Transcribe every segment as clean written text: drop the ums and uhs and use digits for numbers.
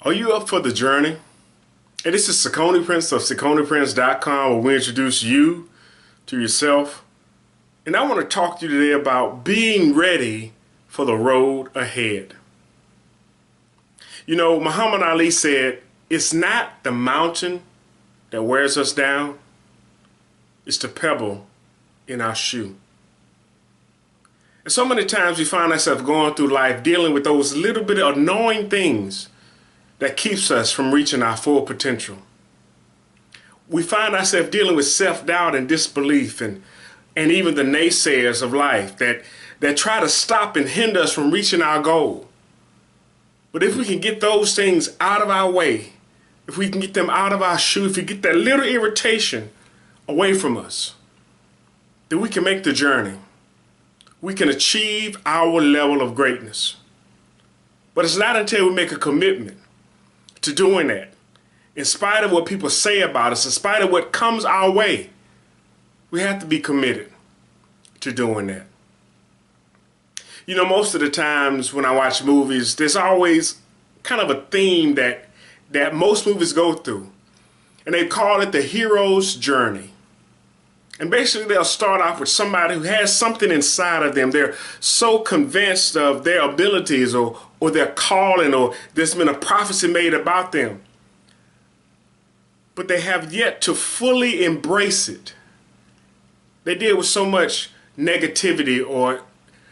Are you up for the journey? And this is Saccone Prince of SacconePrince.com, where we introduce you to yourself. And I want to talk to you today about being ready for the road ahead. You know, Muhammad Ali said, it's not the mountain that wears us down, it's the pebble in our shoe. And so many times we find ourselves going through life dealing with those little bit of annoying things that keeps us from reaching our full potential. We find ourselves dealing with self-doubt and disbelief and even the naysayers of life that try to stop and hinder us from reaching our goal. But if we can get those things out of our way, if we can get them out of our shoe, if we get that little irritation away from us, then we can make the journey. We can achieve our level of greatness. But it's not until we make a commitment to doing that, in spite of what people say about us, in spite of what comes our way, we have to be committed to doing that. You know, most of the times when I watch movies, there's always kind of a theme that most movies go through, and they call it the hero's journey. And basically they'll start off with somebody who has something inside of them. They're so convinced of their abilities or their calling, or there's been a prophecy made about them. But they have yet to fully embrace it. They deal with so much negativity or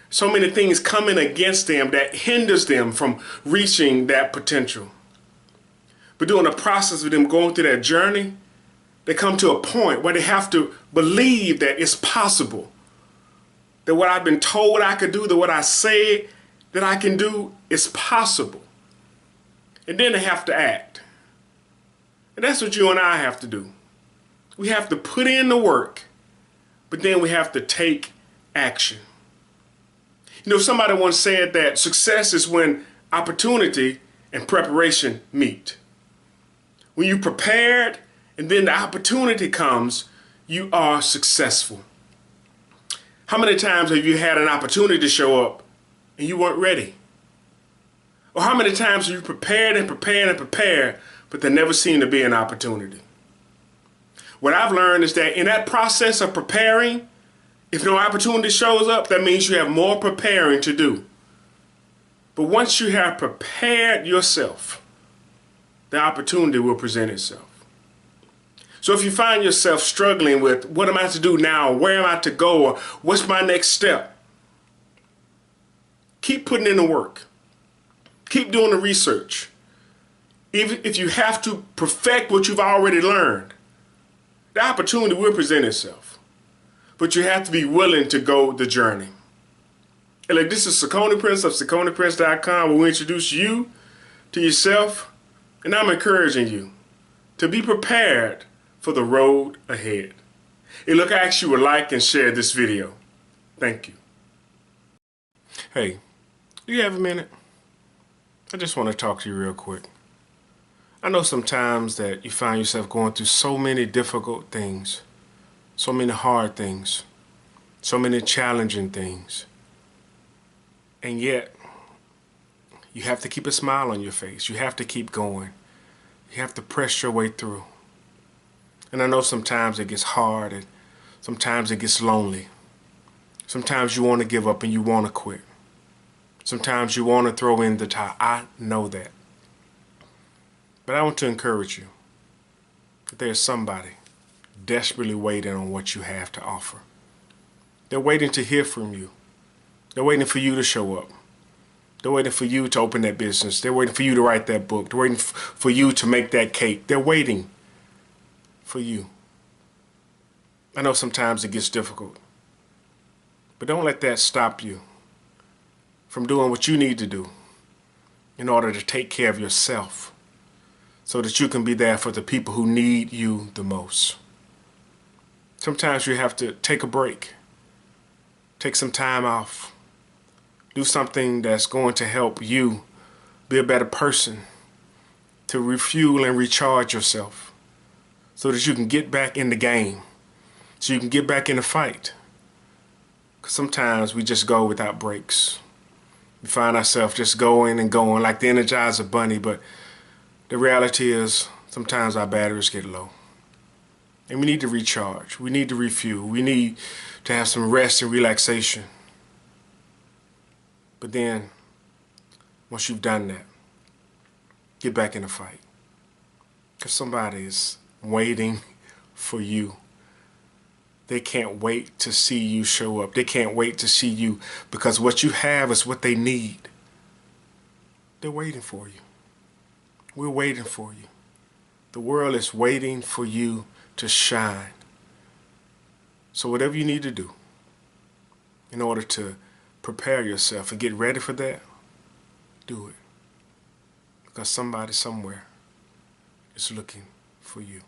so many things coming against them that hinders them from reaching that potential. But during the process of them going through that journey, they come to a point where they have to believe that it's possible. That what I've been told I could do, that what I say that I can do is possible. And then they have to act. And that's what you and I have to do. We have to put in the work, but then we have to take action. You know, somebody once said that success is when opportunity and preparation meet. When you're prepared and then the opportunity comes, you are successful. How many times have you had an opportunity to show up and you weren't ready? Or how many times have you prepared and prepared and prepared, but there never seemed to be an opportunity? What I've learned is that in that process of preparing, if no opportunity shows up, that means you have more preparing to do. But once you have prepared yourself, the opportunity will present itself. So if you find yourself struggling with what am I to do now, where am I to go, or what's my next step, keep putting in the work. Keep doing the research. Even if you have to perfect what you've already learned, the opportunity will present itself. But you have to be willing to go the journey. And like, this is Saccone Prince of SacconePrince.com, where we introduce you to yourself, and I'm encouraging you to be prepared for the road ahead. Hey, look, I ask you to like and share this video. Thank you. Hey, do you have a minute? I just want to talk to you real quick. I know sometimes that you find yourself going through so many difficult things, so many hard things, so many challenging things. And yet, you have to keep a smile on your face. You have to keep going. You have to press your way through. And I know sometimes it gets hard and sometimes it gets lonely. Sometimes you want to give up and you want to quit. Sometimes you want to throw in the towel. I know that. But I want to encourage you that there's somebody desperately waiting on what you have to offer. They're waiting to hear from you. They're waiting for you to show up. They're waiting for you to open that business. They're waiting for you to write that book. They're waiting for you to make that cake. They're waiting for you. I know sometimes it gets difficult, but don't let that stop you from doing what you need to do in order to take care of yourself so that you can be there for the people who need you the most. Sometimes you have to take a break, take some time off, do something that's going to help you be a better person, to refuel and recharge yourself so that you can get back in the game, so you can get back in the fight. Because sometimes we just go without breaks. We find ourselves just going and going like the Energizer Bunny, but the reality is sometimes our batteries get low. And we need to recharge. We need to refuel. We need to have some rest and relaxation. But then, once you've done that, get back in the fight. Because somebody is waiting for you. They can't wait to see you show up. They can't wait to see you, because what you have is what they need. They're waiting for you. We're waiting for you. The world is waiting for you to shine. So whatever you need to do in order to prepare yourself and get ready for that, do it. Because somebody somewhere is looking for you.